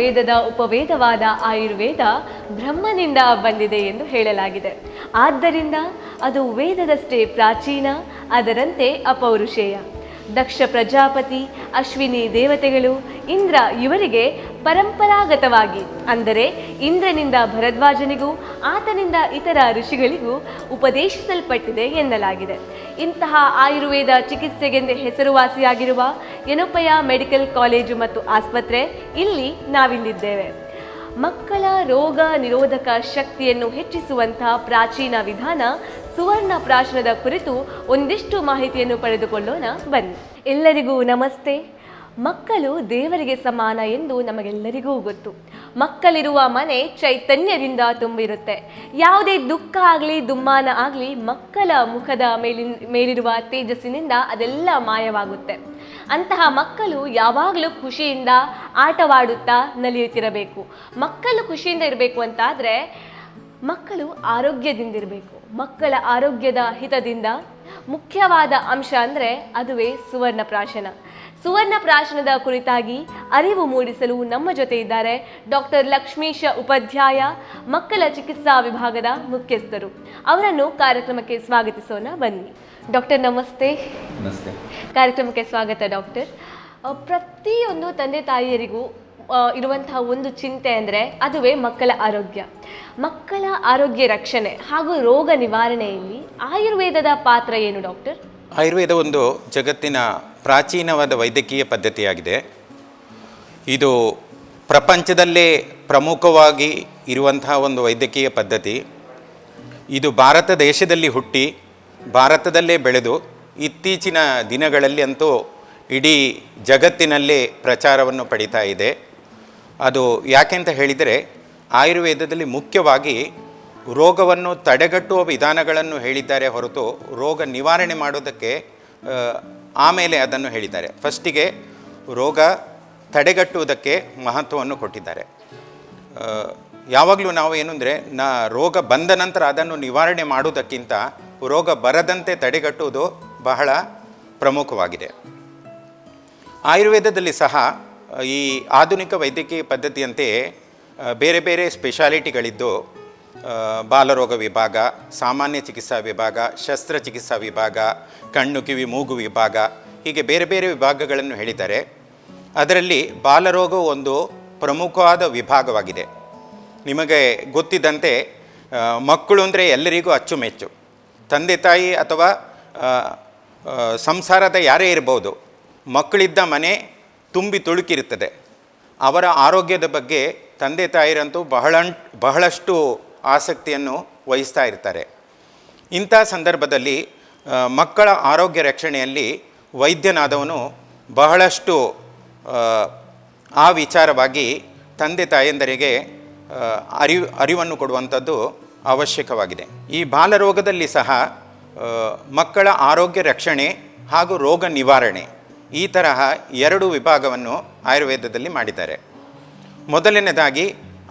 ವೇದದ ಉಪವೇದವಾದ ಆಯುರ್ವೇದ ಬ್ರಹ್ಮನಿಂದ ಬಂದಿದೆ ಎಂದು ಹೇಳಲಾಗಿದೆ. ಆದ್ದರಿಂದ ಅದು ವೇದದಷ್ಟೇ ಪ್ರಾಚೀನ, ಅದರಂತೆ ಅಪೌರುಷೇಯ. ದಕ್ಷ ಪ್ರಜಾಪತಿ, ಅಶ್ವಿನಿ ದೇವತೆಗಳು, ಇಂದ್ರ ಇವರಿಗೆ ಪರಂಪರಾಗತವಾಗಿ, ಅಂದರೆ ಇಂದ್ರನಿಂದ ಭರದ್ವಾಜನಿಗೂ ಆತನಿಂದ ಇತರ ಋಷಿಗಳಿಗೂ ಉಪದೇಶಿಸಲ್ಪಟ್ಟಿದೆ ಎನ್ನಲಾಗಿದೆ. ಇಂತಹ ಆಯುರ್ವೇದ ಚಿಕಿತ್ಸೆಗೆಂದೇ ಹೆಸರುವಾಸಿಯಾಗಿರುವ ಯೆನಪೋಯ ಮೆಡಿಕಲ್ ಕಾಲೇಜು ಮತ್ತು ಆಸ್ಪತ್ರೆ ಇಲ್ಲಿ ನಾವಿಂದಿದ್ದೇವೆ. ಮಕ್ಕಳ ರೋಗ ನಿರೋಧಕ ಶಕ್ತಿಯನ್ನು ಹೆಚ್ಚಿಸುವಂತಹ ಪ್ರಾಚೀನ ವಿಧಾನ ಸುವರ್ಣ ಪ್ರಾಶನದ ಕುರಿತು ಒಂದಿಷ್ಟು ಮಾಹಿತಿಯನ್ನು ಪಡೆದುಕೊಳ್ಳೋಣ ಬನ್ನಿ. ಎಲ್ಲರಿಗೂ ನಮಸ್ತೆ. ಮಕ್ಕಳು ದೇವರಿಗೆ ಸಮಾನ ಎಂದು ನಮಗೆಲ್ಲರಿಗೂ ಗೊತ್ತು. ಮಕ್ಕಳಿರುವ ಮನೆ ಚೈತನ್ಯದಿಂದ ತುಂಬಿರುತ್ತೆ. ಯಾವುದೇ ದುಃಖ ಆಗಲಿ ದುಮ್ಮಾನ ಆಗಲಿ ಮಕ್ಕಳ ಮುಖದ ಮೇಲಿರುವ ತೇಜಸ್ಸಿನಿಂದ ಅದೆಲ್ಲ ಮಾಯವಾಗುತ್ತೆ. ಅಂತಹ ಮಕ್ಕಳು ಯಾವಾಗಲೂ ಖುಷಿಯಿಂದ ಆಟವಾಡುತ್ತಾ ನಲಿಯುತ್ತಿರಬೇಕು. ಮಕ್ಕಳು ಖುಷಿಯಿಂದ ಇರಬೇಕು ಅಂತಾದರೆ ಮಕ್ಕಳು ಆರೋಗ್ಯದಿಂದಿರಬೇಕು. ಮಕ್ಕಳ ಆರೋಗ್ಯದ ಹಿತದಿಂದ ಮುಖ್ಯವಾದ ಅಂಶ ಅಂದರೆ ಅದುವೇ ಸುವರ್ಣ ಪ್ರಾಶನ. ಸುವರ್ಣ ಪ್ರಾಶನದ ಕುರಿತಾಗಿ ಅರಿವು ಮೂಡಿಸಲು ನಮ್ಮ ಜೊತೆ ಇದ್ದಾರೆ ಡಾಕ್ಟರ್ ಲಕ್ಷ್ಮೀಶ ಉಪಾಧ್ಯಾಯ, ಮಕ್ಕಳ ಚಿಕಿತ್ಸಾ ವಿಭಾಗದ ಮುಖ್ಯಸ್ಥರು. ಅವರನ್ನು ಕಾರ್ಯಕ್ರಮಕ್ಕೆ ಸ್ವಾಗತಿಸೋಣ ಬನ್ನಿ. ಡಾಕ್ಟರ್ ನಮಸ್ತೆ. ನಮಸ್ತೆ. ಕಾರ್ಯಕ್ರಮಕ್ಕೆ ಸ್ವಾಗತ ಡಾಕ್ಟರ್. ಪ್ರತಿಯೊಂದು ತಂದೆ ತಾಯಿಯರಿಗೂ ಇರುವಂತಹ ಒಂದು ಚಿಂತೆ ಅಂದರೆ ಅದುವೇ ಮಕ್ಕಳ ಆರೋಗ್ಯ. ಮಕ್ಕಳ ಆರೋಗ್ಯ ರಕ್ಷಣೆ ಹಾಗೂ ರೋಗ ನಿವಾರಣೆಯಲ್ಲಿ ಆಯುರ್ವೇದದ ಪಾತ್ರ ಏನು ಡಾಕ್ಟರ್? ಆಯುರ್ವೇದ ಒಂದು ಜಗತ್ತಿನ ಪ್ರಾಚೀನವಾದ ವೈದ್ಯಕೀಯ ಪದ್ಧತಿಯಾಗಿದೆ. ಇದು ಪ್ರಪಂಚದಲ್ಲೇ ಪ್ರಮುಖವಾಗಿ ಇರುವಂತಹ ಒಂದು ವೈದ್ಯಕೀಯ ಪದ್ಧತಿ. ಇದು ಭಾರತ ದೇಶದಲ್ಲಿ ಹುಟ್ಟಿ ಭಾರತದಲ್ಲೇ ಬೆಳೆದು ಇತ್ತೀಚಿನ ದಿನಗಳಲ್ಲಿ ಅಂತೂ ಇಡೀ ಜಗತ್ತಿನಲ್ಲೇ ಪ್ರಚಾರವನ್ನು ಪಡೀತಾ ಇದೆ. ಅದು ಯಾಕೆಂತ ಹೇಳಿದರೆ ಆಯುರ್ವೇದದಲ್ಲಿ ಮುಖ್ಯವಾಗಿ ರೋಗವನ್ನು ತಡೆಗಟ್ಟುವ ವಿಧಾನಗಳನ್ನು ಹೇಳಿದ್ದಾರೆ ಹೊರತು ರೋಗ ನಿವಾರಣೆ ಮಾಡೋದಕ್ಕೆ ಆಮೇಲೆ ಅದನ್ನು ಹೇಳಿದ್ದಾರೆ. ಫಸ್ಟಿಗೆ ರೋಗ ತಡೆಗಟ್ಟುವುದಕ್ಕೆ ಮಹತ್ವವನ್ನು ಕೊಟ್ಟಿದ್ದಾರೆ. ಯಾವಾಗಲೂ ನಾವು ಏನು ಅಂದರೆ ರೋಗ ಬಂದ ನಂತರ ಅದನ್ನು ನಿವಾರಣೆ ಮಾಡುವುದಕ್ಕಿಂತ ರೋಗ ಬರದಂತೆ ತಡೆಗಟ್ಟುವುದು ಬಹಳ ಪ್ರಮುಖವಾಗಿದೆ. ಆಯುರ್ವೇದದಲ್ಲಿ ಸಹ ಈ ಆಧುನಿಕ ವೈದ್ಯಕೀಯ ಪದ್ಧತಿಯಂತೆಯೇ ಬೇರೆ ಬೇರೆ ಸ್ಪೆಷಾಲಿಟಿಗಳಿದ್ದು ಬಾಲರೋಗ ವಿಭಾಗ, ಸಾಮಾನ್ಯ ಚಿಕಿತ್ಸಾ ವಿಭಾಗ, ಶಸ್ತ್ರಚಿಕಿತ್ಸಾ ವಿಭಾಗ, ಕಣ್ಣು ಕಿವಿ ಮೂಗು ವಿಭಾಗ, ಹೀಗೆ ಬೇರೆ ಬೇರೆ ವಿಭಾಗಗಳನ್ನು ಹೇಳಿದ್ದಾರೆ. ಅದರಲ್ಲಿ ಬಾಲರೋಗ ಒಂದು ಪ್ರಮುಖವಾದ ವಿಭಾಗವಾಗಿದೆ. ನಿಮಗೆ ಗೊತ್ತಿದ್ದಂತೆ ಮಕ್ಕಳು ಅಂದರೆ ಎಲ್ಲರಿಗೂ ಅಚ್ಚುಮೆಚ್ಚು. ತಂದೆ ತಾಯಿ ಅಥವಾ ಸಂಸಾರದ ಯಾರೇ ಇರ್ಬೋದು, ಮಕ್ಕಳಿದ್ದ ಮನೆ ತುಂಬಿ ತುಳುಕಿರುತ್ತದೆ. ಅವರ ಆರೋಗ್ಯದ ಬಗ್ಗೆ ತಂದೆ ತಾಯಿರಂತೂ ಬಹಳಷ್ಟು ಆಸಕ್ತಿಯನ್ನು ವಹಿಸ್ತಾ ಇರ್ತಾರೆ. ಇಂಥ ಸಂದರ್ಭದಲ್ಲಿ ಮಕ್ಕಳ ಆರೋಗ್ಯ ರಕ್ಷಣೆಯಲ್ಲಿ ವೈದ್ಯನಾದವನು ಬಹಳಷ್ಟು ಆ ವಿಚಾರವಾಗಿ ತಂದೆ ತಾಯಂದರಿಗೆ ಅರಿವನ್ನು ಕೊಡುವಂಥದ್ದು ಅವಶ್ಯಕವಾಗಿದೆ. ಈ ಬಾಲರೋಗದಲ್ಲಿ ಸಹ ಮಕ್ಕಳ ಆರೋಗ್ಯ ರಕ್ಷಣೆ ಹಾಗೂ ರೋಗ ನಿವಾರಣೆ ಈ ತರಹ ಎರಡು ವಿಭಾಗವನ್ನು ಆಯುರ್ವೇದದಲ್ಲಿ ಮಾಡಿದ್ದಾರೆ. ಮೊದಲನೇದಾಗಿ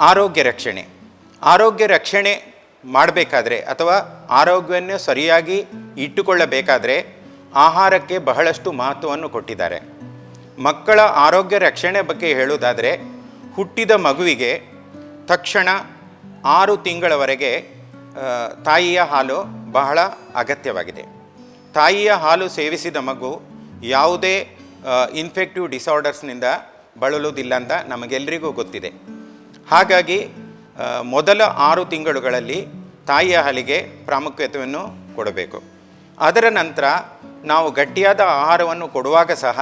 ಆರೋಗ್ಯ ರಕ್ಷಣೆ. ಆರೋಗ್ಯ ರಕ್ಷಣೆ ಮಾಡಬೇಕಾದ್ರೆ ಅಥವಾ ಆರೋಗ್ಯವನ್ನು ಸರಿಯಾಗಿ ಇಟ್ಟುಕೊಳ್ಳಬೇಕಾದ್ರೆ ಆಹಾರಕ್ಕೆ ಬಹಳಷ್ಟು ಮಹತ್ವವನ್ನು ಕೊಟ್ಟಿದ್ದಾರೆ. ಮಕ್ಕಳ ಆರೋಗ್ಯ ರಕ್ಷಣೆ ಬಗ್ಗೆ ಹೇಳುವುದಾದರೆ ಹುಟ್ಟಿದ ಮಗುವಿಗೆ ತಕ್ಷಣ 6 ತಿಂಗಳವರೆಗೆ ತಾಯಿಯ ಹಾಲು ಬಹಳ ಅಗತ್ಯವಾಗಿದೆ. ತಾಯಿಯ ಹಾಲು ಸೇವಿಸಿದ ಮಗು ಯಾವುದೇ ಇನ್ಫೆಕ್ಟಿವ್ ಡಿಸಾರ್ಡರ್ಸ್ನಿಂದ ಬಳಲುವುದಿಲ್ಲ ಅಂತ ನಮಗೆಲ್ಲರಿಗೂ ಗೊತ್ತಿದೆ. ಹಾಗಾಗಿ ಮೊದಲ 6 ತಿಂಗಳುಗಳಲ್ಲಿ ತಾಯಿಯ ಹಾಲಿಗೆ ಪ್ರಾಮುಖ್ಯತೆಯನ್ನು ಕೊಡಬೇಕು. ಅದರ ನಂತರ ನಾವು ಗಟ್ಟಿಯಾದ ಆಹಾರವನ್ನು ಕೊಡುವಾಗ ಸಹ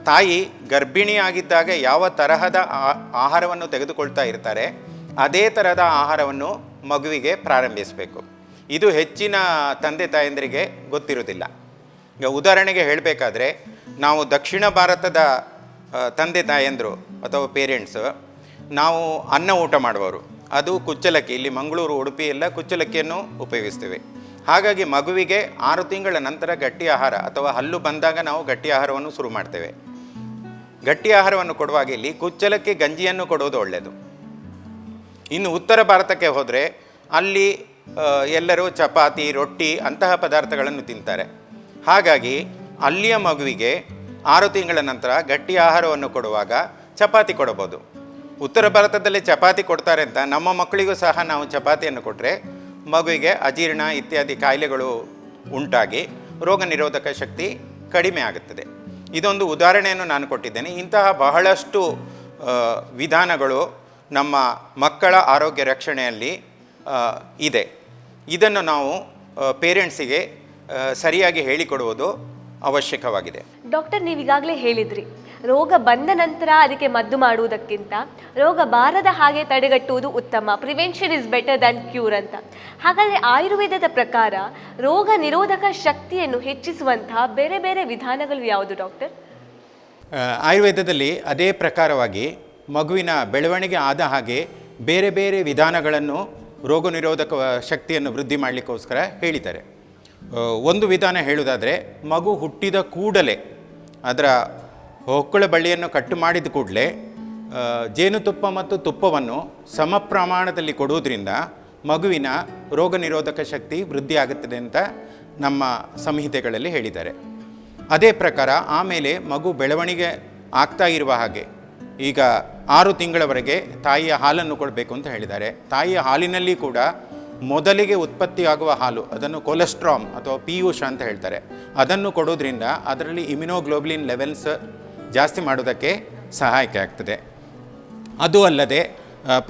ತಾಯಿ ಗರ್ಭಿಣಿಯಾಗಿದ್ದಾಗ ಯಾವ ತರಹದ ಆಹಾರವನ್ನು ತೆಗೆದುಕೊಳ್ತಾ ಇರ್ತಾರೆ ಅದೇ ತರಹದ ಆಹಾರವನ್ನು ಮಗುವಿಗೆ ಪ್ರಾರಂಭಿಸಬೇಕು. ಇದು ಹೆಚ್ಚಿನ ತಂದೆ ತಾಯಂದರಿಗೆ ಗೊತ್ತಿರುವುದಿಲ್ಲ. ಈಗ ಉದಾಹರಣೆಗೆ ಹೇಳಬೇಕಾದ್ರೆ ನಾವು ದಕ್ಷಿಣ ಭಾರತದ ತಂದೆ ತಾಯಂದರು ಅಥವಾ ಪೇರೆಂಟ್ಸ್, ನಾವು ಅನ್ನ ಊಟ ಮಾಡುವವರು, ಅದು ಕುಚ್ಚಲಕ್ಕಿ, ಇಲ್ಲಿ ಮಂಗಳೂರು ಉಡುಪಿ ಎಲ್ಲ ಕುಚ್ಚಲಕ್ಕಿಯನ್ನು ಉಪಯೋಗಿಸ್ತೇವೆ. ಹಾಗಾಗಿ ಮಗುವಿಗೆ 6 ತಿಂಗಳ ನಂತರ ಗಟ್ಟಿ ಆಹಾರ ಅಥವಾ ಹಲ್ಲು ಬಂದಾಗ ನಾವು ಗಟ್ಟಿ ಆಹಾರವನ್ನು ಶುರು ಮಾಡ್ತೇವೆ. ಗಟ್ಟಿ ಆಹಾರವನ್ನು ಕೊಡುವಾಗ ಇಲ್ಲಿ ಕುಚ್ಚಲಕ್ಕಿ ಗಂಜಿಯನ್ನು ಕೊಡುವುದು ಒಳ್ಳೆಯದು. ಇನ್ನು ಉತ್ತರ ಭಾರತಕ್ಕೆ ಹೋದರೆ ಅಲ್ಲಿ ಎಲ್ಲರೂ ಚಪಾತಿ, ರೊಟ್ಟಿ ಅಂತಹ ಪದಾರ್ಥಗಳನ್ನು ತಿಂತಾರೆ. ಹಾಗಾಗಿ ಅಲ್ಲಿಯ ಮಗುವಿಗೆ 6 ತಿಂಗಳ ನಂತರ ಗಟ್ಟಿ ಆಹಾರವನ್ನು ಕೊಡುವಾಗ ಚಪಾತಿ ಕೊಡಬಹುದು. ಉತ್ತರ ಭಾರತದಲ್ಲಿ ಚಪಾತಿ ಕೊಡ್ತಾರೆ ಅಂತ ನಮ್ಮ ಮಕ್ಕಳಿಗೂ ಸಹ ನಾವು ಚಪಾತಿಯನ್ನು ಕೊಟ್ಟರೆ ಮಗುವಿಗೆ ಅಜೀರ್ಣ ಇತ್ಯಾದಿ ಕಾಯಿಲೆಗಳು ಉಂಟಾಗಿ ರೋಗ ನಿರೋಧಕ ಶಕ್ತಿ ಕಡಿಮೆ ಆಗುತ್ತದೆ. ಇದೊಂದು ಉದಾಹರಣೆಯನ್ನು ನಾನು ಕೊಟ್ಟಿದ್ದೇನೆ. ಇಂತಹ ಬಹಳಷ್ಟು ವಿಧಾನಗಳು ನಮ್ಮ ಮಕ್ಕಳ ಆರೋಗ್ಯ ರಕ್ಷಣೆಯಲ್ಲಿ ಇದೆ. ಇದನ್ನು ನಾವು ಪೇರೆಂಟ್ಸಿಗೆ ಸರಿಯಾಗಿ ಹೇಳಿಕೊಡುವುದು ಅವಶ್ಯಕವಾಗಿದೆ. ಡಾಕ್ಟರ್, ನೀವೀಗಾಗಲೇ ಹೇಳಿದ್ರಿ, ರೋಗ ಬಂದ ನಂತರ ಅದಕ್ಕೆ ಮದ್ದು ಮಾಡುವುದಕ್ಕಿಂತ ರೋಗ ಬಾರದ ಹಾಗೆ ತಡೆಗಟ್ಟುವುದು ಉತ್ತಮ, prevention is better than cure ಅಂತ. ಹಾಗಾದರೆ ಆಯುರ್ವೇದದ ಪ್ರಕಾರ ರೋಗ ನಿರೋಧಕ ಶಕ್ತಿಯನ್ನು ಹೆಚ್ಚಿಸುವಂತಹ ಬೇರೆ ಬೇರೆ ವಿಧಾನಗಳು ಯಾವುದು ಡಾಕ್ಟರ್? ಆಯುರ್ವೇದದಲ್ಲಿ ಅದೇ ಪ್ರಕಾರವಾಗಿ ಮಗುವಿನ ಬೆಳವಣಿಗೆ ಆದ ಹಾಗೆ ಬೇರೆ ಬೇರೆ ವಿಧಾನಗಳನ್ನು ರೋಗ ನಿರೋಧಕ ಶಕ್ತಿಯನ್ನು ವೃದ್ಧಿ ಮಾಡಲಿಕ್ಕೋಸ್ಕರ ಹೇಳಿದ್ದಾರೆ. ಒಂದು ವಿಧಾನ ಹೇಳುವುದಾದರೆ, ಮಗು ಹುಟ್ಟಿದ ಕೂಡಲೇ ಅದರ ಹೊಕ್ಕಳ ಬಳ್ಳಿಯನ್ನು ಕಟ್ಟು ಮಾಡಿದ ಕೂಡಲೇ ಜೇನುತುಪ್ಪ ಮತ್ತು ತುಪ್ಪವನ್ನು ಸಮ ಪ್ರಮಾಣದಲ್ಲಿ ಕೊಡುವುದರಿಂದ ಮಗುವಿನ ರೋಗ ನಿರೋಧಕ ಶಕ್ತಿ ವೃದ್ಧಿ ಆಗುತ್ತದೆ ಅಂತ ನಮ್ಮ ಸಂಹಿತೆಗಳಲ್ಲಿ ಹೇಳಿದ್ದಾರೆ. ಅದೇ ಪ್ರಕಾರ ಆಮೇಲೆ ಮಗು ಬೆಳವಣಿಗೆ ಆಗ್ತಾ ಇರುವ ಹಾಗೆ ಈಗ 6 ತಿಂಗಳವರೆಗೆ ತಾಯಿಯ ಹಾಲನ್ನು ಕೊಡಬೇಕು ಅಂತ ಹೇಳಿದ್ದಾರೆ. ತಾಯಿಯ ಹಾಲಿನಲ್ಲಿ ಕೂಡ ಮೊದಲಿಗೆ ಉತ್ಪತ್ತಿಯಾಗುವ ಹಾಲು, ಅದನ್ನು ಕೊಲೆಸ್ಟ್ರಾಮ್ ಅಥವಾ ಪಿಯೂಷ ಅಂತ ಹೇಳ್ತಾರೆ, ಅದನ್ನು ಕೊಡೋದ್ರಿಂದ ಅದರಲ್ಲಿ ಇಮ್ಯುನೋಗ್ಲೋಬ್ಲಿನ್ ಲೆವೆಲ್ಸ್ ಜಾಸ್ತಿ ಮಾಡೋದಕ್ಕೆ ಸಹಾಯಕ ಆಗ್ತದೆ. ಅದು ಅಲ್ಲದೆ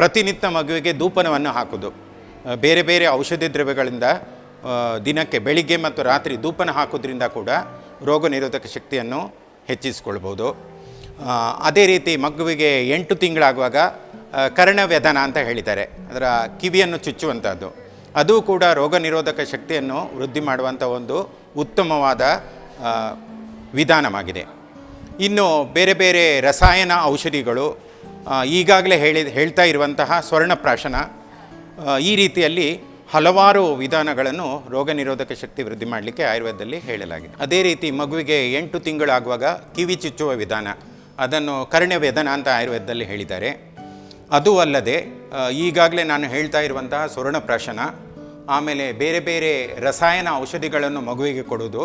ಪ್ರತಿನಿತ್ಯ ಮಗುವಿಗೆ ಧೂಪನವನ್ನು ಹಾಕೋದು, ಬೇರೆ ಬೇರೆ ಔಷಧಿ ದ್ರವ್ಯಗಳಿಂದ ದಿನಕ್ಕೆ ಬೆಳಿಗ್ಗೆ ಮತ್ತು ರಾತ್ರಿ ಧೂಪನ ಹಾಕೋದ್ರಿಂದ ಕೂಡ ರೋಗ ನಿರೋಧಕ ಶಕ್ತಿಯನ್ನು ಹೆಚ್ಚಿಸಿಕೊಳ್ಬೋದು. ಅದೇ ರೀತಿ ಮಗುವಿಗೆ 8 ತಿಂಗಳಾಗುವಾಗ ಕರ್ಣವ್ಯಧನ ಅಂತ ಹೇಳಿದ್ದಾರೆ, ಅದರ ಕಿವಿಯನ್ನು ಚುಚ್ಚುವಂಥದ್ದು, ಅದು ಕೂಡ ರೋಗ ನಿರೋಧಕ ಶಕ್ತಿಯನ್ನು ವೃದ್ಧಿ ಮಾಡುವಂಥ ಒಂದು ಉತ್ತಮವಾದ ವಿಧಾನವಾಗಿದೆ. ಇನ್ನು ಬೇರೆ ಬೇರೆ ರಸಾಯನ ಔಷಧಿಗಳು, ಈಗಾಗಲೇ ಹೇಳ್ತಾ ಇರುವಂತಹ ಸ್ವರ್ಣಪ್ರಾಶನ, ಈ ರೀತಿಯಲ್ಲಿ ಹಲವಾರು ವಿಧಾನಗಳನ್ನು ರೋಗ ನಿರೋಧಕ ಶಕ್ತಿ ವೃದ್ಧಿ ಮಾಡಲಿಕ್ಕೆ ಆಯುರ್ವೇದದಲ್ಲಿ ಹೇಳಲಾಗಿದೆ. ಅದೇ ರೀತಿ ಮಗುವಿಗೆ 8 ತಿಂಗಳಾಗುವಾಗ ಕಿವಿ ಚುಚ್ಚುವ ವಿಧಾನ, ಅದನ್ನು ಕರ್ಣವ್ಯಧನ ಅಂತ ಆಯುರ್ವೇದದಲ್ಲಿ ಹೇಳಿದ್ದಾರೆ. ಅದು ಅಲ್ಲದೆ ಈಗಾಗಲೇ ನಾನು ಹೇಳ್ತಾ ಇರುವಂತಹ ಸ್ವರ್ಣಪ್ರಾಶನ, ಆಮೇಲೆ ಬೇರೆ ಬೇರೆ ರಸಾಯನ ಔಷಧಿಗಳನ್ನು ಮಗುವಿಗೆ ಕೊಡುವುದು,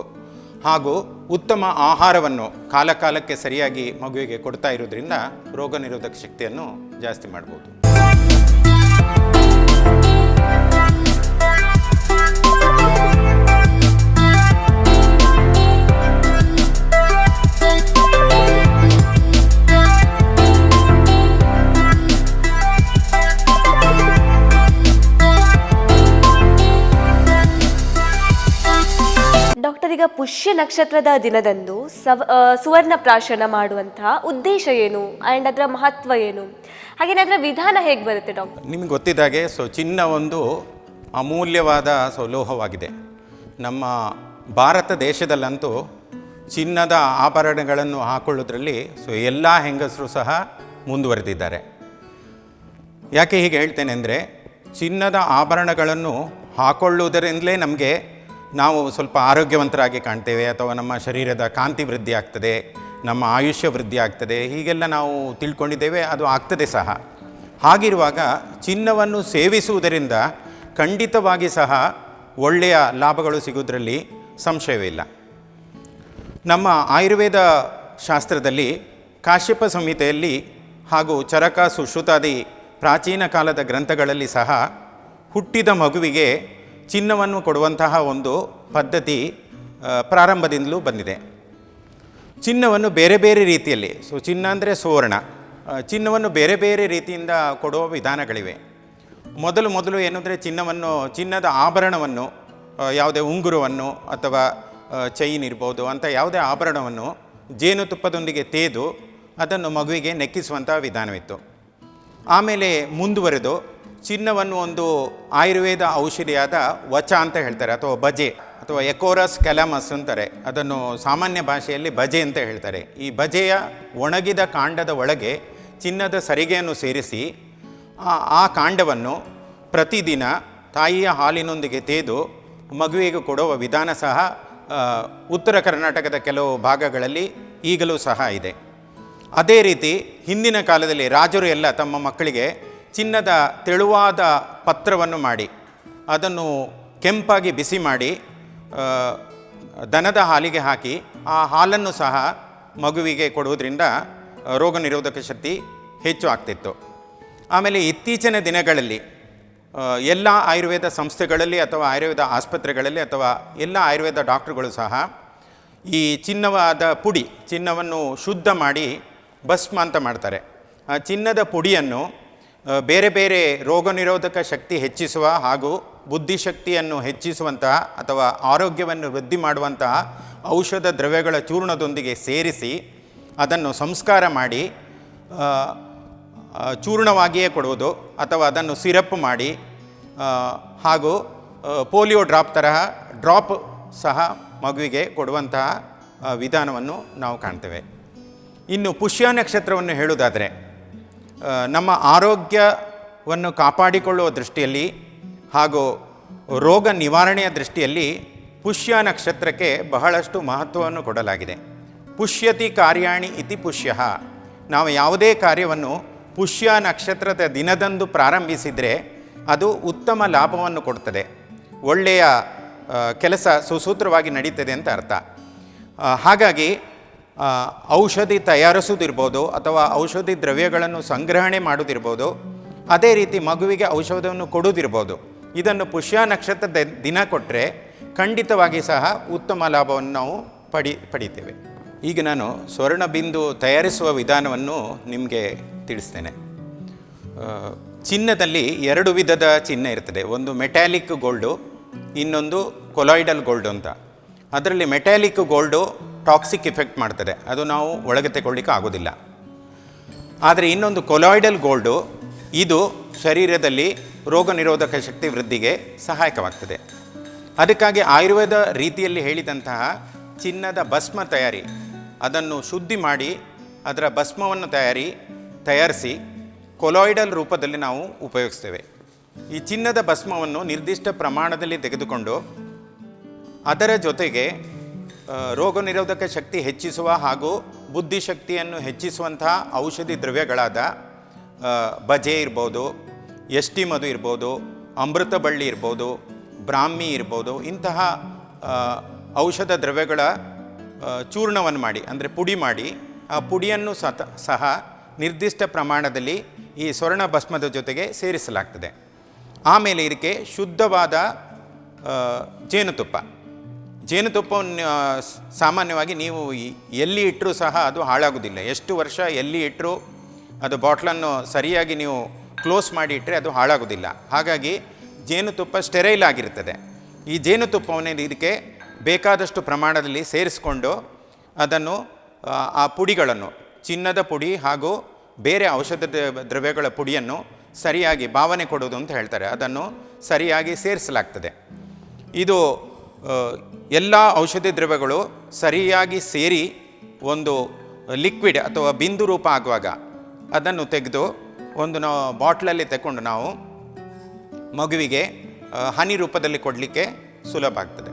ಹಾಗೂ ಉತ್ತಮ ಆಹಾರವನ್ನು ಕಾಲಕಾಲಕ್ಕೆ ಸರಿಯಾಗಿ ಮಗುವಿಗೆ ಕೊಡ್ತಾ ಇರೋದ್ರಿಂದ ರೋಗ ನಿರೋಧಕ ಶಕ್ತಿಯನ್ನು ಜಾಸ್ತಿ ಮಾಡ್ಬೋದು. ಡಾಕ್ಟರ್, ಈಗ ಪುಷ್ಯ ನಕ್ಷತ್ರದ ದಿನದಂದು ಸುವರ್ಣ ಪ್ರಾಶನ ಮಾಡುವಂತಹ ಉದ್ದೇಶ ಏನು ಆ್ಯಂಡ್ ಅದರ ಮಹತ್ವ ಏನು, ಹಾಗೇನೆ ಅದರ ವಿಧಾನ ಹೇಗೆ ಬರುತ್ತೆ ಡಾಕ್ಟರ್? ನಿಮಗೆ ಗೊತ್ತಿದ್ದಾಗೆ ಚಿನ್ನ ಒಂದು ಅಮೂಲ್ಯವಾದ ಲೋಹವಾಗಿದೆ. ನಮ್ಮ ಭಾರತ ದೇಶದಲ್ಲಂತೂ ಚಿನ್ನದ ಆಭರಣಗಳನ್ನು ಹಾಕೊಳ್ಳೋದ್ರಲ್ಲಿ ಎಲ್ಲ ಹೆಂಗಸರು ಸಹ ಮುಂದುವರೆದಿದ್ದಾರೆ. ಯಾಕೆ ಹೀಗೆ ಹೇಳ್ತೇನೆ ಅಂದರೆ, ಚಿನ್ನದ ಆಭರಣಗಳನ್ನು ಹಾಕೊಳ್ಳುವುದರಿಂದಲೇ ನಮಗೆ ನಾವು ಸ್ವಲ್ಪ ಆರೋಗ್ಯವಂತರಾಗಿ ಕಾಣ್ತೇವೆ, ಅಥವಾ ನಮ್ಮ ಶರೀರದ ಕಾಂತಿ ವೃದ್ಧಿ ಆಗ್ತದೆ, ನಮ್ಮ ಆಯುಷ್ಯ ವೃದ್ಧಿ ಆಗ್ತದೆ, ಹೀಗೆಲ್ಲ ನಾವು ತಿಳ್ಕೊಂಡಿದ್ದೇವೆ, ಅದು ಆಗ್ತದೆ ಸಹ. ಹಾಗಿರುವಾಗ ಚಿನ್ನವನ್ನು ಸೇವಿಸುವುದರಿಂದ ಖಂಡಿತವಾಗಿ ಸಹ ಒಳ್ಳೆಯ ಲಾಭಗಳು ಸಿಗುವುದರಲ್ಲಿ ಸಂಶಯವಿಲ್ಲ. ನಮ್ಮ ಆಯುರ್ವೇದ ಶಾಸ್ತ್ರದಲ್ಲಿ ಕಾಶ್ಯಪ ಸಂಹಿತೆಯಲ್ಲಿ ಹಾಗೂ ಚರಕ ಸುಶ್ರುತಾದಿ ಪ್ರಾಚೀನ ಕಾಲದ ಗ್ರಂಥಗಳಲ್ಲಿ ಸಹ ಹುಟ್ಟಿದ ಮಗುವಿಗೆ ಚಿನ್ನವನ್ನು ಕೊಡುವಂತಹ ಒಂದು ಪದ್ಧತಿ ಪ್ರಾರಂಭದಿಂದಲೂ ಬಂದಿದೆ. ಚಿನ್ನವನ್ನು ಬೇರೆ ಬೇರೆ ರೀತಿಯಲ್ಲಿ, ಚಿನ್ನ ಅಂದರೆ ಸುವರ್ಣ, ಚಿನ್ನವನ್ನು ಬೇರೆ ಬೇರೆ ರೀತಿಯಿಂದ ಕೊಡುವ ವಿಧಾನಗಳಿವೆ. ಮೊದಲು ಏನಂದರೆ, ಚಿನ್ನದ ಆಭರಣವನ್ನು, ಯಾವುದೇ ಉಂಗುರವನ್ನು ಅಥವಾ ಚೈನ್ ಇರ್ಬೋದು ಅಂತ ಯಾವುದೇ ಆಭರಣವನ್ನು ಜೇನುತುಪ್ಪದೊಂದಿಗೆ ತೇದು ಅದನ್ನು ಮಗುವಿಗೆ ನೆಕ್ಕಿಸುವಂಥ ವಿಧಾನವಿತ್ತು. ಆಮೇಲೆ ಮುಂದುವರೆದು ಚಿನ್ನವನ್ನು ಒಂದು ಆಯುರ್ವೇದ ಔಷಧಿಯಾದ ವಚ ಅಂತ ಹೇಳ್ತಾರೆ, ಅಥವಾ ಬಜೆ ಅಥವಾ ಎಕೋರಸ್ ಕ್ಯಾಲಮಸ್ ಅಂತಾರೆ, ಅದನ್ನು ಸಾಮಾನ್ಯ ಭಾಷೆಯಲ್ಲಿ ಬಜೆ ಅಂತ ಹೇಳ್ತಾರೆ. ಈ ಬಜೆಯ ಒಣಗಿದ ಕಾಂಡದ ಒಳಗೆ ಚಿನ್ನದ ಸರಿಗೆಯನ್ನು ಸೇರಿಸಿ ಆ ಕಾಂಡವನ್ನು ಪ್ರತಿದಿನ ತಾಯಿಯ ಹಾಲಿನೊಂದಿಗೆ ತೇದು ಮಗುವಿಗೆ ಕೊಡುವ ವಿಧಾನ ಸಹ ಉತ್ತರ ಕರ್ನಾಟಕದ ಕೆಲವು ಭಾಗಗಳಲ್ಲಿ ಈಗಲೂ ಸಹ ಇದೆ. ಅದೇ ರೀತಿ ಹಿಂದಿನ ಕಾಲದಲ್ಲಿ ರಾಜರು ಎಲ್ಲ ತಮ್ಮ ಮಕ್ಕಳಿಗೆ ಚಿನ್ನದ ತೆಳುವಾದ ಪತ್ರವನ್ನು ಮಾಡಿ ಅದನ್ನು ಕೆಂಪಾಗಿ ಬಿಸಿ ಮಾಡಿ ದನದ ಹಾಲಿಗೆ ಹಾಕಿ ಆ ಹಾಲನ್ನು ಸಹ ಮಗುವಿಗೆ ಕೊಡುವುದರಿಂದ ರೋಗ ನಿರೋಧಕ ಶಕ್ತಿ ಹೆಚ್ಚು ಆಗ್ತಿತ್ತು. ಆಮೇಲೆ ಇತ್ತೀಚಿನ ದಿನಗಳಲ್ಲಿ ಎಲ್ಲ ಆಯುರ್ವೇದ ಸಂಸ್ಥೆಗಳಲ್ಲಿ ಅಥವಾ ಆಯುರ್ವೇದ ಆಸ್ಪತ್ರೆಗಳಲ್ಲಿ ಅಥವಾ ಎಲ್ಲ ಆಯುರ್ವೇದ ಡಾಕ್ಟ್ರುಗಳು ಸಹ ಈ ಚಿನ್ನವಾದ ಪುಡಿ, ಚಿನ್ನವನ್ನು ಶುದ್ಧ ಮಾಡಿ ಭಸ್ಮ ಅಂತ ಮಾಡ್ತಾರೆ. ಆ ಚಿನ್ನದ ಪುಡಿಯನ್ನು ಬೇರೆ ಬೇರೆ ರೋಗ ನಿರೋಧಕ ಶಕ್ತಿ ಹೆಚ್ಚಿಸುವ ಹಾಗೂ ಬುದ್ಧಿಶಕ್ತಿಯನ್ನು ಹೆಚ್ಚಿಸುವಂತಹ ಅಥವಾ ಆರೋಗ್ಯವನ್ನು ವೃದ್ಧಿ ಮಾಡುವಂತಹ ಔಷಧ ದ್ರವ್ಯಗಳ ಚೂರ್ಣದೊಂದಿಗೆ ಸೇರಿಸಿ ಅದನ್ನು ಸಂಸ್ಕಾರ ಮಾಡಿ ಚೂರ್ಣವಾಗಿಯೇ ಕೊಡುವುದು ಅಥವಾ ಅದನ್ನು ಸಿರಪ್ ಮಾಡಿ ಹಾಗೂ ಪೋಲಿಯೋ ಡ್ರಾಪ್ ತರಹ ಡ್ರಾಪ್ ಸಹ ಮಗುವಿಗೆ ಕೊಡುವಂತಹ ವಿಧಾನವನ್ನು ನಾವು ಕಾಣ್ತೇವೆ. ಇನ್ನು ಪುಷ್ಯ ನಕ್ಷತ್ರವನ್ನು ಹೇಳುವುದಾದರೆ ನಮ್ಮ ಆರೋಗ್ಯವನ್ನು ಕಾಪಾಡಿಕೊಳ್ಳುವ ದೃಷ್ಟಿಯಲ್ಲಿ ಹಾಗೂ ರೋಗ ನಿವಾರಣೆಯ ದೃಷ್ಟಿಯಲ್ಲಿ ಪುಷ್ಯ ನಕ್ಷತ್ರಕ್ಕೆ ಬಹಳಷ್ಟು ಮಹತ್ವವನ್ನು ಕೊಡಲಾಗಿದೆ. ಪುಷ್ಯತಿ ಕಾರ್ಯಾಣಿ ಇತಿ ಪುಷ್ಯ. ನಾವು ಯಾವುದೇ ಕಾರ್ಯವನ್ನು ಪುಷ್ಯ ನಕ್ಷತ್ರದ ದಿನದಂದು ಪ್ರಾರಂಭಿಸಿದರೆ ಅದು ಉತ್ತಮ ಲಾಭವನ್ನು ಕೊಡ್ತದೆ, ಒಳ್ಳೆಯ ಕೆಲಸ ಸುಸೂತ್ರವಾಗಿ ನಡೀತದೆ ಅಂತ ಅರ್ಥ. ಹಾಗಾಗಿ ಔಷಧಿ ತಯಾರಿಸುವುದಿರ್ಬೋದು ಅಥವಾ ಔಷಧಿ ದ್ರವ್ಯಗಳನ್ನು ಸಂಗ್ರಹಣೆ ಮಾಡೋದಿರ್ಬೋದು, ಅದೇ ರೀತಿ ಮಗುವಿಗೆ ಔಷಧವನ್ನು ಕೊಡುವುದಿರ್ಬೋದು. ಇದನ್ನು ಪುಷ್ಯ ನಕ್ಷತ್ರದ ದಿನ ಕೊಟ್ಟರೆ ಖಂಡಿತವಾಗಿ ಸಹ ಉತ್ತಮ ಲಾಭವನ್ನು ನಾವು ಪಡಿತೇವೆ. ಈಗ ನಾನು ಸ್ವರ್ಣಬಿಂದು ತಯಾರಿಸುವ ವಿಧಾನವನ್ನು ನಿಮಗೆ ತಿಳಿಸ್ತೇನೆ. ಚಿನ್ನದಲ್ಲಿ 2 ವಿಧದ ಚಿನ್ನ ಇರ್ತದೆ. ಒಂದು ಮೆಟ್ಯಾಲಿಕ್ ಗೋಲ್ಡು, ಇನ್ನೊಂದು ಕೊಲಾಯ್ಡಲ್ ಗೋಲ್ಡು ಅಂತ. ಅದರಲ್ಲಿ ಮೆಟ್ಯಾಲಿಕ್ ಗೋಲ್ಡು ಟಾಕ್ಸಿಕ್ ಇಫೆಕ್ಟ್ ಮಾಡ್ತದೆ, ಅದು ನಾವು ಒಳಗೆ ತಗೊಳ್ಳಿಕ್ಕೆ ಆಗೋದಿಲ್ಲ. ಆದರೆ ಇನ್ನೊಂದು ಕೊಲಾಯ್ಡಲ್ ಗೋಲ್ಡು, ಇದು ಶರೀರದಲ್ಲಿ ರೋಗ ನಿರೋಧಕ ಶಕ್ತಿ ವೃದ್ಧಿಗೆ ಸಹಾಯಕವಾಗ್ತದೆ. ಅದಕ್ಕಾಗಿ ಆಯುರ್ವೇದ ರೀತಿಯಲ್ಲಿ ಹೇಳಿದಂತಹ ಚಿನ್ನದ ಭಸ್ಮ ತಯಾರಿ, ಅದನ್ನು ಶುದ್ಧಿ ಮಾಡಿ ಅದರ ಭಸ್ಮವನ್ನು ತಯಾರಿಸಿ ಕೊಲಾಯ್ಡಲ್ ರೂಪದಲ್ಲಿ ನಾವು ಉಪಯೋಗಿಸ್ತೇವೆ. ಈ ಚಿನ್ನದ ಭಸ್ಮವನ್ನು ನಿರ್ದಿಷ್ಟ ಪ್ರಮಾಣದಲ್ಲಿ ತೆಗೆದುಕೊಂಡು ಅದರ ಜೊತೆಗೆ ರೋಗ ನಿರೋಧಕ ಶಕ್ತಿ ಹೆಚ್ಚಿಸುವ ಹಾಗೂ ಬುದ್ಧಿಶಕ್ತಿಯನ್ನು ಹೆಚ್ಚಿಸುವಂತಹ ಔಷಧಿ ದ್ರವ್ಯಗಳಾದ ಬಜೆ ಇರ್ಬೋದು, ಎಷ್ಟಿ ಮಧು ಇರ್ಬೋದು, ಅಮೃತ ಬಳ್ಳಿ ಇರ್ಬೋದು, ಬ್ರಾಹ್ಮಿ ಇರ್ಬೋದು, ಇಂತಹ ಔಷಧ ದ್ರವ್ಯಗಳ ಚೂರ್ಣವನ್ನು ಮಾಡಿ, ಅಂದರೆ ಪುಡಿ ಮಾಡಿ, ಆ ಪುಡಿಯನ್ನು ಸಹ ನಿರ್ದಿಷ್ಟ ಪ್ರಮಾಣದಲ್ಲಿ ಈ ಸ್ವರ್ಣ ಭಸ್ಮದ ಜೊತೆಗೆ ಸೇರಿಸಲಾಗ್ತದೆ. ಆಮೇಲೆ ಇದಕ್ಕೆ ಶುದ್ಧವಾದ ಜೇನುತುಪ್ಪವನ್ನು ಸಾಮಾನ್ಯವಾಗಿ ನೀವು ಎಲ್ಲಿ ಇಟ್ಟರೂ ಸಹ ಅದು ಹಾಳಾಗೋದಿಲ್ಲ. ಎಷ್ಟು ವರ್ಷ ಎಲ್ಲಿ ಇಟ್ಟರೂ ಅದು ಬಾಟ್ಲನ್ನು ಸರಿಯಾಗಿ ನೀವು ಕ್ಲೋಸ್ ಮಾಡಿ ಇಟ್ಟರೆ ಅದು ಹಾಳಾಗೋದಿಲ್ಲ. ಹಾಗಾಗಿ ಜೇನುತುಪ್ಪ ಸ್ಟೆರೈಲ್ ಆಗಿರ್ತದೆ. ಈ ಜೇನುತುಪ್ಪವನ್ನು ಇದಕ್ಕೆ ಬೇಕಾದಷ್ಟು ಪ್ರಮಾಣದಲ್ಲಿ ಸೇರಿಸಿಕೊಂಡು ಅದನ್ನು ಆ ಪುಡಿಗಳನ್ನು, ಚಿನ್ನದ ಪುಡಿ ಹಾಗೂ ಬೇರೆ ಔಷಧ ದ್ರವ್ಯಗಳ ಪುಡಿಯನ್ನು ಸರಿಯಾಗಿ ಭಾವನೆ ಕೊಡೋದು ಅಂತ ಹೇಳ್ತಾರೆ, ಅದನ್ನು ಸರಿಯಾಗಿ ಸೇರಿಸಲಾಗ್ತದೆ. ಇದು ಎಲ್ಲ ಔಷಧಿ ದ್ರವ್ಯಗಳು ಸರಿಯಾಗಿ ಸೇರಿ ಒಂದು ಲಿಕ್ವಿಡ್ ಅಥವಾ ಬಿಂದು ರೂಪ ಆಗುವಾಗ ಅದನ್ನು ತೆಗೆದು ಒಂದು ಬಾಟ್ಲಲ್ಲಿ ತಗೊಂಡು ನಾವು ಮಗುವಿಗೆ ಹನಿ ರೂಪದಲ್ಲಿ ಕೊಡಲಿಕ್ಕೆ ಸುಲಭ ಆಗ್ತದೆ.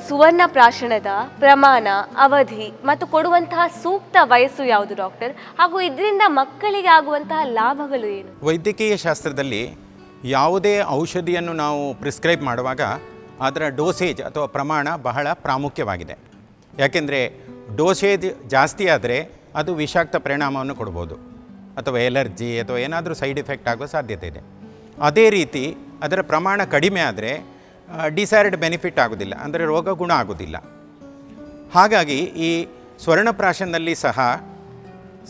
ಸುವರ್ಣ ಪ್ರಾಶನದ ಪ್ರಮಾಣ, ಅವಧಿ ಮತ್ತು ಕೊಡುವಂತಹ ಸೂಕ್ತ ವಯಸ್ಸು ಯಾವುದು ಡಾಕ್ಟರ್? ಹಾಗೂ ಇದರಿಂದ ಮಕ್ಕಳಿಗೆ ಆಗುವಂತಹ ಲಾಭಗಳು ಏನು? ವೈದ್ಯಕೀಯ ಶಾಸ್ತ್ರದಲ್ಲಿ ಯಾವುದೇ ಔಷಧಿಯನ್ನು ನಾವು ಪ್ರಿಸ್ಕ್ರೈಬ್ ಮಾಡುವಾಗ ಅದರ ಡೋಸೇಜ್ ಅಥವಾ ಪ್ರಮಾಣ ಬಹಳ ಪ್ರಾಮುಖ್ಯವಾಗಿದೆ. ಯಾಕೆಂದರೆ ಡೋಸೇಜ್ ಜಾಸ್ತಿ ಆದರೆ ಅದು ವಿಷಾಕ್ತ ಪರಿಣಾಮವನ್ನು ಕೊಡ್ಬೋದು ಅಥವಾ ಎಲರ್ಜಿ ಅಥವಾ ಏನಾದರೂ ಸೈಡ್ ಎಫೆಕ್ಟ್ ಆಗುವ ಸಾಧ್ಯತೆ ಇದೆ. ಅದೇ ರೀತಿ ಅದರ ಪ್ರಮಾಣ ಕಡಿಮೆ ಆದರೆ ಡಿಸೈರ್ಡ್ ಬೆನಿಫಿಟ್ ಆಗೋದಿಲ್ಲ, ಅಂದರೆ ರೋಗ ಗುಣ ಆಗೋದಿಲ್ಲ. ಹಾಗಾಗಿ ಈ ಸ್ವರ್ಣಪ್ರಾಶನಲ್ಲಿ ಸಹ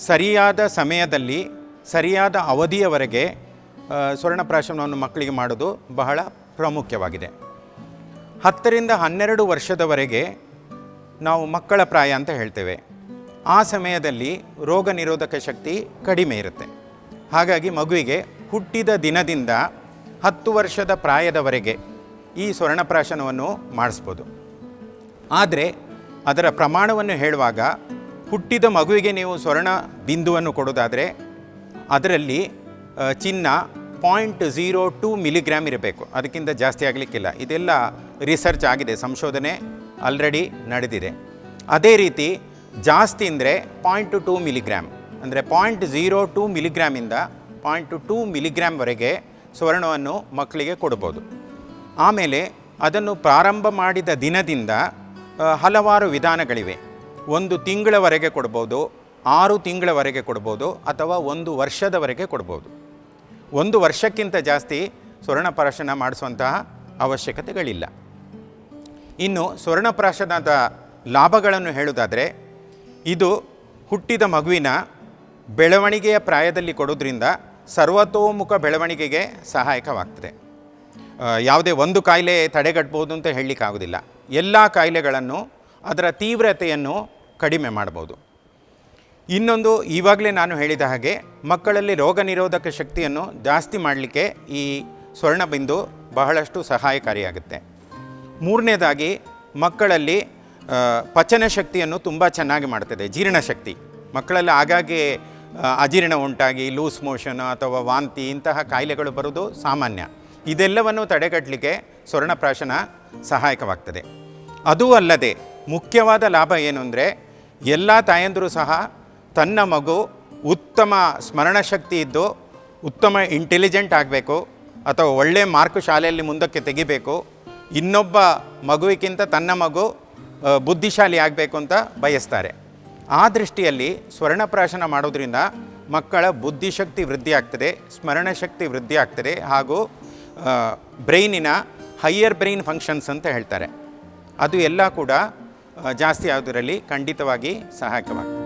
ಸರಿಯಾದ ಸಮಯದಲ್ಲಿ ಸರಿಯಾದ ಅವಧಿಯವರೆಗೆ ಸ್ವರ್ಣಪ್ರಾಶನವನ್ನು ಮಕ್ಕಳಿಗೆ ಮಾಡೋದು ಬಹಳ ಪ್ರಾಮುಖ್ಯವಾಗಿದೆ. 10 ರಿಂದ 12 ವರ್ಷದವರೆಗೆ ನಾವು ಮಕ್ಕಳ ಪ್ರಾಯ ಅಂತ ಹೇಳ್ತೇವೆ. ಆ ಸಮಯದಲ್ಲಿ ರೋಗ ನಿರೋಧಕ ಶಕ್ತಿ ಕಡಿಮೆ ಇರುತ್ತೆ. ಹಾಗಾಗಿ ಮಗುವಿಗೆ ಹುಟ್ಟಿದ ದಿನದಿಂದ 10 ವರ್ಷದ ಪ್ರಾಯದವರೆಗೆ ಈ ಸ್ವರ್ಣಪ್ರಾಶನವನ್ನು ಮಾಡಿಸ್ಬೋದು. ಆದರೆ ಅದರ ಪ್ರಮಾಣವನ್ನು ಹೇಳುವಾಗ ಹುಟ್ಟಿದ ಮಗುವಿಗೆ ನೀವು ಸ್ವರ್ಣ ಬಿಂದುವನ್ನು ಕೊಡೋದಾದರೆ ಅದರಲ್ಲಿ ಚಿನ್ನ 0.02 ಮಿಲಿಗ್ರಾಮ್ ಇರಬೇಕು, ಅದಕ್ಕಿಂತ ಜಾಸ್ತಿ ಆಗಲಿಕ್ಕಿಲ್ಲ. ಇದೆಲ್ಲ ರಿಸರ್ಚ್ ಆಗಿದೆ, ಸಂಶೋಧನೆ ಆಲ್ರೆಡಿ ನಡೆದಿದೆ. ಅದೇ ರೀತಿ ಜಾಸ್ತಿ ಅಂದರೆ 0.2 ಮಿಲಿಗ್ರಾಮ್, ಅಂದರೆ 0.02 ಮಿಲಿಗ್ರಾಮಿಂದ 0.2 ಮಿಲಿಗ್ರಾಮ್ವರೆಗೆ ಸ್ವರ್ಣವನ್ನು ಮಕ್ಕಳಿಗೆ ಕೊಡ್ಬೋದು. ಆಮೇಲೆ ಅದನ್ನು ಪ್ರಾರಂಭ ಮಾಡಿದ ದಿನದಿಂದ ಹಲವಾರು ವಿಧಾನಗಳಿವೆ. 1 ತಿಂಗಳವರೆಗೆ ಕೊಡ್ಬೋದು, 6 ತಿಂಗಳವರೆಗೆ ಕೊಡ್ಬೋದು, ಅಥವಾ 1 ವರ್ಷದವರೆಗೆ ಕೊಡ್ಬೋದು. 1 ವರ್ಷಕ್ಕಿಂತ ಜಾಸ್ತಿ ಸ್ವರ್ಣಪ್ರಾಶನ ಮಾಡಿಸುವಂತಹ ಅವಶ್ಯಕತೆಗಳಿಲ್ಲ. ಇನ್ನು ಸ್ವರ್ಣಪ್ರಾಶನದ ಲಾಭಗಳನ್ನು ಹೇಳುವುದಾದರೆ, ಇದು ಹುಟ್ಟಿದ ಮಗುವಿನ ಬೆಳವಣಿಗೆಯ ಪ್ರಾಯದಲ್ಲಿ ಕೊಡೋದ್ರಿಂದ ಸರ್ವತೋಮುಖ ಬೆಳವಣಿಗೆಗೆ ಸಹಾಯಕವಾಗ್ತದೆ. ಯಾವುದೇ ಒಂದು ಕಾಯಿಲೆ ತಡೆಗಟ್ಬೋದು ಅಂತ ಹೇಳಲಿಕ್ಕಾಗೋದಿಲ್ಲ. ಎಲ್ಲ ಕಾಯಿಲೆಗಳನ್ನು ಅದರ ತೀವ್ರತೆಯನ್ನು ಕಡಿಮೆ ಮಾಡ್ಬೋದು. ಇನ್ನೊಂದು, ಈವಾಗಲೇ ನಾನು ಹೇಳಿದ ಹಾಗೆ ಮಕ್ಕಳಲ್ಲಿ ರೋಗ ನಿರೋಧಕ ಶಕ್ತಿಯನ್ನು ಜಾಸ್ತಿ ಮಾಡಲಿಕ್ಕೆ ಈ ಸ್ವರ್ಣಬಿಂದು ಬಹಳಷ್ಟು ಸಹಾಯಕಾರಿಯಾಗುತ್ತೆ. ಮೂರನೇದಾಗಿ, ಮಕ್ಕಳಲ್ಲಿ ಪಚನ ಶಕ್ತಿಯನ್ನು ತುಂಬ ಚೆನ್ನಾಗಿ ಮಾಡ್ತದೆ. ಜೀರ್ಣಶಕ್ತಿ ಮಕ್ಕಳಲ್ಲಿ ಆಗಾಗ್ಗೆ ಅಜೀರ್ಣ ಉಂಟಾಗಿ ಲೂಸ್ ಮೋಷನ್ ಅಥವಾ ವಾಂತಿ ಇಂತಹ ಕಾಯಿಲೆಗಳು ಬರೋದು ಸಾಮಾನ್ಯ. ಇದೆಲ್ಲವನ್ನು ತಡೆಗಟ್ಟಲಿಕ್ಕೆ ಸ್ವರ್ಣಪ್ರಾಶನ ಸಹಾಯಕವಾಗ್ತದೆ. ಅದೂ ಅಲ್ಲದೆ ಮುಖ್ಯವಾದ ಲಾಭ ಏನು ಅಂದರೆ, ಎಲ್ಲ ತಾಯಂದಿರು ಸಹ ತನ್ನ ಮಗು ಉತ್ತಮ ಸ್ಮರಣಶಕ್ತಿ ಇದ್ದು ಉತ್ತಮ ಇಂಟೆಲಿಜೆಂಟ್ ಆಗಬೇಕು ಅಥವಾ ಒಳ್ಳೆಯ ಮಾರ್ಕ್ ಶಾಲೆಯಲ್ಲಿ ಮುಂದಕ್ಕೆ ತೆಗಿಬೇಕು, ಇನ್ನೊಬ್ಬ ಮಗುವಿಗಿಂತ ತನ್ನ ಮಗು ಬುದ್ಧಿಶಾಲಿ ಆಗಬೇಕು ಅಂತ ಬಯಸ್ತಾರೆ. ಆ ದೃಷ್ಟಿಯಲ್ಲಿ ಸ್ವರ್ಣಪ್ರಾಶನ ಮಾಡೋದ್ರಿಂದ ಮಕ್ಕಳ ಬುದ್ಧಿಶಕ್ತಿ ವೃದ್ಧಿ ಆಗ್ತದೆ, ಸ್ಮರಣಶಕ್ತಿ ವೃದ್ಧಿ ಆಗ್ತದೆ, ಹಾಗೂ ಬ್ರೈನಿನ ಹೈಯರ್ ಬ್ರೈನ್ ಫಂಕ್ಷನ್ಸ್ ಅಂತ ಹೇಳ್ತಾರೆ, ಅದು ಎಲ್ಲ ಕೂಡ ಜಾಸ್ತಿ ಆಗೋದರಲ್ಲಿ ಖಂಡಿತವಾಗಿ ಸಹಾಯಕವಾಗ್ತದೆ.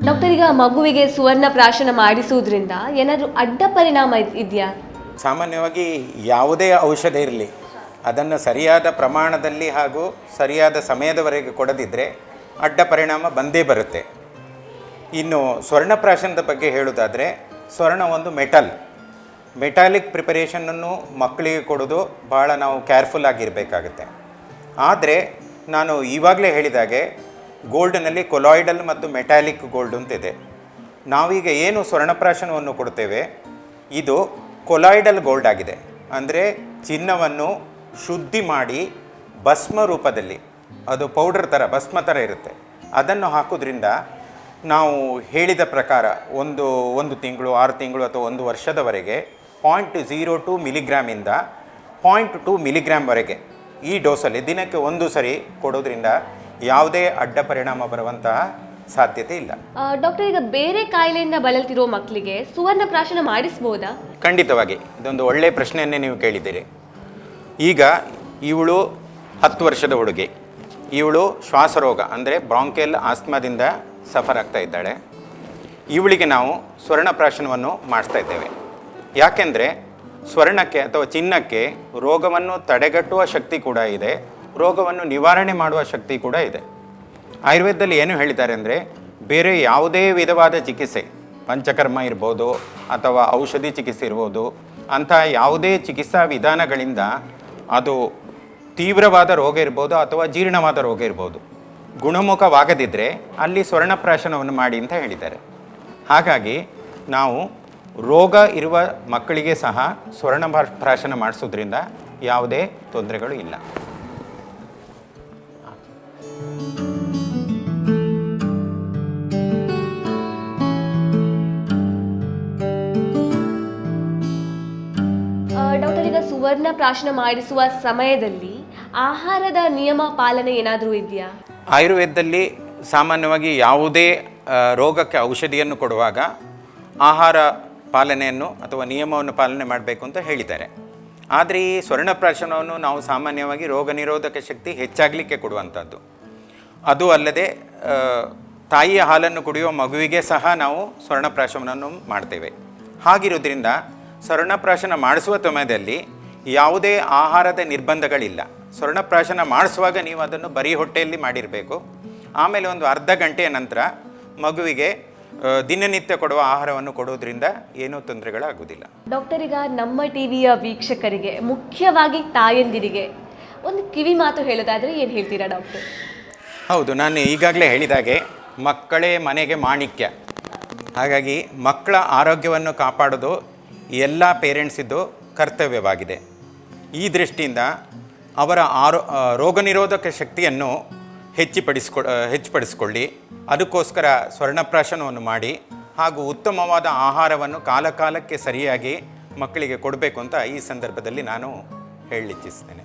ಡಾಕ್ಟರ್, ಈಗ ಮಗುವಿಗೆ ಸುವರ್ಣ ಪ್ರಾಶನ ಮಾಡಿಸುವುದರಿಂದ ಏನಾದರೂ ಅಡ್ಡ ಪರಿಣಾಮ ಇದೆಯಾ? ಸಾಮಾನ್ಯವಾಗಿ ಯಾವುದೇ ಔಷಧ ಇರಲಿ, ಅದನ್ನು ಸರಿಯಾದ ಪ್ರಮಾಣದಲ್ಲಿ ಹಾಗೂ ಸರಿಯಾದ ಸಮಯದವರೆಗೆ ಕೊಡದಿದ್ದರೆ ಅಡ್ಡ ಪರಿಣಾಮ ಬಂದೇ ಬರುತ್ತೆ. ಇನ್ನು ಸ್ವರ್ಣಪ್ರಾಶನದ ಬಗ್ಗೆ ಹೇಳೋದಾದರೆ, ಸ್ವರ್ಣ ಒಂದು ಮೆಟಾಲಿಕ್ ಪ್ರಿಪರೇಷನನ್ನು ಮಕ್ಕಳಿಗೆ ಕೊಡೋದು ಭಾಳ ನಾವು ಕೇರ್ಫುಲ್ ಆಗಿರಬೇಕಾಗುತ್ತೆ. ಆದರೆ ನಾನು ಈವಾಗಲೇ ಹೇಳಿದಾಗೆ ಗೋಲ್ಡ್ನಲ್ಲಿ ಕೊಲಾಯ್ಡಲ್ ಮತ್ತು ಮೆಟಾಲಿಕ್ ಗೋಲ್ಡ್ ಅಂತಿದೆ. ನಾವೀಗ ಏನು ಸ್ವರ್ಣಪ್ರಾಶನವನ್ನು ಕೊಡ್ತೇವೆ ಇದು ಕೊಲಾಯ್ಡಲ್ ಗೋಲ್ಡ್ ಆಗಿದೆ. ಅಂದರೆ ಚಿನ್ನವನ್ನು ಶುದ್ಧಿ ಮಾಡಿ ಭಸ್ಮ ರೂಪದಲ್ಲಿ, ಅದು ಪೌಡರ್ ಥರ ಭಸ್ಮ ಥರ ಇರುತ್ತೆ, ಅದನ್ನು ಹಾಕೋದ್ರಿಂದ ನಾವು ಹೇಳಿದ ಪ್ರಕಾರ ಒಂದು ತಿಂಗಳು, 6 ತಿಂಗಳು ಅಥವಾ 1 ವರ್ಷದವರೆಗೆ 0.02 ಮಿಲಿಗ್ರಾಮಿಂದ 0.2 ಮಿಲಿಗ್ರಾಮ್ವರೆಗೆ ಈ ಡೋಸಲ್ಲಿ ದಿನಕ್ಕೆ 1 ಸರಿ ಕೊಡೋದ್ರಿಂದ ಯಾವುದೇ ಅಡ್ಡ ಪರಿಣಾಮ ಬರುವಂತಹ ಸಾಧ್ಯತೆ ಇಲ್ಲ. ಡಾಕ್ಟರ್, ಈಗ ಬೇರೆ ಕಾಯಿಲೆಯಿಂದ ಬಳಲ್ತಿರೋ ಮಕ್ಕಳಿಗೆ ಸುವರ್ಣ ಪ್ರಾಶನ ಮಾಡಿಸ್ಬೋದಾ? ಖಂಡಿತವಾಗಿ, ಇದೊಂದು ಒಳ್ಳೆಯ ಪ್ರಶ್ನೆಯನ್ನೇ ನೀವು ಕೇಳಿದ್ದೀರಿ. ಈಗ ಇವಳು 10 ವರ್ಷದ ಹುಡುಗಿ, ಇವಳು ಶ್ವಾಸರೋಗ ಅಂದರೆ ಬ್ರಾಂಕಿಯಲ್ ಆಸ್ಮಾದಿಂದ ಸಫರ್ ಆಗ್ತಾ ಇದ್ದಾಳೆ. ಇವಳಿಗೆ ನಾವು ಸ್ವರ್ಣಪ್ರಾಶನವನ್ನು ಮಾಡಿಸ್ತಾ ಇದ್ದೇವೆ. ಯಾಕೆಂದರೆ ಸ್ವರ್ಣಕ್ಕೆ ಅಥವಾ ಚಿನ್ನಕ್ಕೆ ರೋಗವನ್ನು ತಡೆಗಟ್ಟುವ ಶಕ್ತಿ ಕೂಡ ಇದೆ, ರೋಗವನ್ನು ನಿವಾರಣೆ ಮಾಡುವ ಶಕ್ತಿ ಕೂಡ ಇದೆ. ಆಯುರ್ವೇದದಲ್ಲಿ ಏನು ಹೇಳಿದ್ದಾರೆ ಅಂದರೆ, ಬೇರೆ ಯಾವುದೇ ವಿಧವಾದ ಚಿಕಿತ್ಸೆ, ಪಂಚಕರ್ಮ ಇರ್ಬೋದು ಅಥವಾ ಔಷಧಿ ಚಿಕಿತ್ಸೆ ಇರ್ಬೋದು, ಅಂಥ ಯಾವುದೇ ಚಿಕಿತ್ಸಾ ವಿಧಾನಗಳಿಂದ ಅದು ತೀವ್ರವಾದ ರೋಗ ಇರ್ಬೋದು ಅಥವಾ ಜೀರ್ಣವಾದ ರೋಗ ಇರ್ಬೋದು, ಗುಣಮುಖವಾಗದಿದ್ದರೆ ಅಲ್ಲಿ ಸ್ವರ್ಣಪ್ರಾಶನವನ್ನು ಮಾಡಿ ಅಂತ ಹೇಳಿದ್ದಾರೆ. ಹಾಗಾಗಿ ನಾವು ರೋಗ ಇರುವ ಮಕ್ಕಳಿಗೆ ಸಹ ಸ್ವರ್ಣಪ್ರಾಶನ ಮಾಡಿಸೋದ್ರಿಂದ ಯಾವುದೇ ತೊಂದರೆಗಳು ಇಲ್ಲ. ಡಾಕ್ಟರ್, ಈಗ ಸುವರ್ಣ ಪ್ರಾಶನ ಮಾಡಿಸುವ ಸಮಯದಲ್ಲಿ ಆಹಾರದ ನಿಯಮ ಪಾಲನೆ ಏನಾದರೂ ಇದೆಯಾ? ಆಯುರ್ವೇದದಲ್ಲಿ ಸಾಮಾನ್ಯವಾಗಿ ಯಾವುದೇ ರೋಗಕ್ಕೆ ಔಷಧಿಯನ್ನು ಕೊಡುವಾಗ ಆಹಾರ ಪಾಲನೆಯನ್ನು ಅಥವಾ ನಿಯಮವನ್ನು ಪಾಲನೆ ಮಾಡಬೇಕು ಅಂತ ಹೇಳಿದ್ದಾರೆ. ಆದರೆ ಈ ಸ್ವರ್ಣಪ್ರಾಶನವನ್ನು ನಾವು ಸಾಮಾನ್ಯವಾಗಿ ರೋಗ ನಿರೋಧಕ ಶಕ್ತಿ ಹೆಚ್ಚಾಗಲಿಕ್ಕೆ ಕೊಡುವಂಥದ್ದು. ಅದು ಅಲ್ಲದೆ ತಾಯಿಯ ಹಾಲನ್ನು ಕುಡಿಯುವ ಮಗುವಿಗೆ ಸಹ ನಾವು ಸ್ವರ್ಣಪ್ರಾಶನವನ್ನು ಮಾಡ್ತೇವೆ. ಹಾಗಿರೋದ್ರಿಂದ ಸ್ವರ್ಣಪ್ರಾಶನ ಮಾಡಿಸುವ ಸಮಯದಲ್ಲಿ ಯಾವುದೇ ಆಹಾರದ ನಿರ್ಬಂಧಗಳಿಲ್ಲ. ಸ್ವರ್ಣಪ್ರಾಶನ ಮಾಡಿಸುವಾಗ ನೀವು ಅದನ್ನು ಬರೀ ಹೊಟ್ಟೆಯಲ್ಲಿ ಮಾಡಿರಬೇಕು. ಆಮೇಲೆ ಒಂದು ಅರ್ಧ ಗಂಟೆಯ ನಂತರ ಮಗುವಿಗೆ ದಿನನಿತ್ಯ ಕೊಡುವ ಆಹಾರವನ್ನು ಕೊಡೋದ್ರಿಂದ ಏನೂ ತೊಂದರೆಗಳಾಗುವುದಿಲ್ಲ. ಡಾಕ್ಟರ್, ಈಗ ನಮ್ಮ ಟಿವಿಯ ವೀಕ್ಷಕರಿಗೆ, ಮುಖ್ಯವಾಗಿ ತಾಯಂದಿರಿಗೆ ಒಂದು ಕಿವಿ ಮಾತು ಹೇಳೋದಾದರೆ ಏನು ಹೇಳ್ತೀರಾ ಡಾಕ್ಟರ್? ಹೌದು, ನಾನು ಈಗಾಗಲೇ ಹೇಳಿದಾಗೆ ಮಕ್ಕಳೇ ಮನೆಗೆ ಮಾಣಿಕ್ಯ. ಹಾಗಾಗಿ ಮಕ್ಕಳ ಆರೋಗ್ಯವನ್ನು ಕಾಪಾಡೋದು ಎಲ್ಲ ಪೇರೆಂಟ್ಸಿದ್ದು ಕರ್ತವ್ಯವಾಗಿದೆ. ಈ ದೃಷ್ಟಿಯಿಂದ ಅವರ ರೋಗ ನಿರೋಧಕ ಶಕ್ತಿಯನ್ನು ಹೆಚ್ಚುಪಡಿಸಿಕೊಳ್ಳಿ. ಅದಕ್ಕೋಸ್ಕರ ಸ್ವರ್ಣಪ್ರಾಶನವನ್ನು ಮಾಡಿ ಹಾಗೂ ಉತ್ತಮವಾದ ಆಹಾರವನ್ನು ಕಾಲಕ್ಕೆ ಸರಿಯಾಗಿ ಮಕ್ಕಳಿಗೆ ಕೊಡಬೇಕು ಅಂತ ಈ ಸಂದರ್ಭದಲ್ಲಿ ನಾನು ಹೇಳಲಿಚ್ಛಿಸ್ತೇನೆ.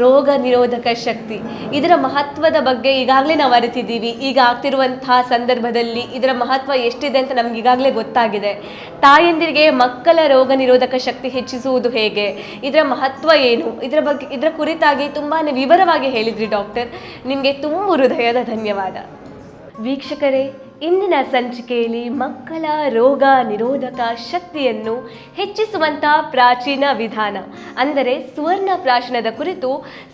ರೋಗ ನಿರೋಧಕ ಶಕ್ತಿ ಇದರ ಮಹತ್ವದ ಬಗ್ಗೆ ಈಗಾಗಲೇ ನಾವು ಅರಿತಿದ್ದೀವಿ. ಈಗ ಆಗ್ತಿರುವಂತಹ ಸಂದರ್ಭದಲ್ಲಿ ಇದರ ಮಹತ್ವ ಎಷ್ಟಿದೆ ಅಂತ ನಮ್ಗೆ ಈಗಾಗಲೇ ಗೊತ್ತಾಗಿದೆ. ತಾಯಂದಿರಿಗೆ ಮಕ್ಕಳ ರೋಗ ನಿರೋಧಕ ಶಕ್ತಿ ಹೆಚ್ಚಿಸುವುದು ಹೇಗೆ, ಇದರ ಮಹತ್ವ ಏನು, ಇದರ ಕುರಿತಾಗಿ ತುಂಬಾ ವಿವರವಾಗಿ ಹೇಳಿದ್ರಿ ಡಾಕ್ಟರ್. ನಿಮಗೆ ತುಂಬ ಹೃದಯದ ಧನ್ಯವಾದ. ವೀಕ್ಷಕರೇ, ಇಂದಿನ ಸಂಚಿಕೆಯಲ್ಲಿ ಮಕ್ಕಳ ರೋಗ ನಿರೋಧಕ ಶಕ್ತಿಯನ್ನು ಹೆಚ್ಚಿಸುವಂಥ ಪ್ರಾಚೀನ ವಿಧಾನ ಅಂದರೆ ಸುವರ್ಣ ಪ್ರಾಶನದ ಕುರಿತು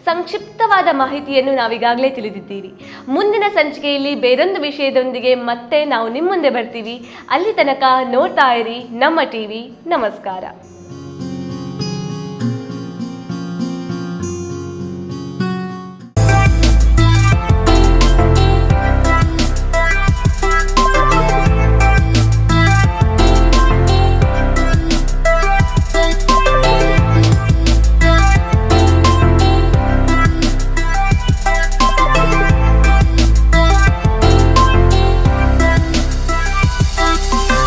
ಸಂಕ್ಷಿಪ್ತವಾದ ಮಾಹಿತಿಯನ್ನು ನಾವೀಗಾಗಲೇ ತಿಳಿದಿದ್ದೀರಿ. ಮುಂದಿನ ಸಂಚಿಕೆಯಲ್ಲಿ ಬೇರೊಂದು ವಿಷಯದೊಂದಿಗೆ ಮತ್ತೆ ನಾವು ನಿಮ್ಮ ಮುಂದೆ ಬರ್ತೀವಿ. ಅಲ್ಲಿ ತನಕ ನೋಡ್ತಾ ಇರಿ ನಮ್ಮ ಟಿವಿ. ನಮಸ್ಕಾರ.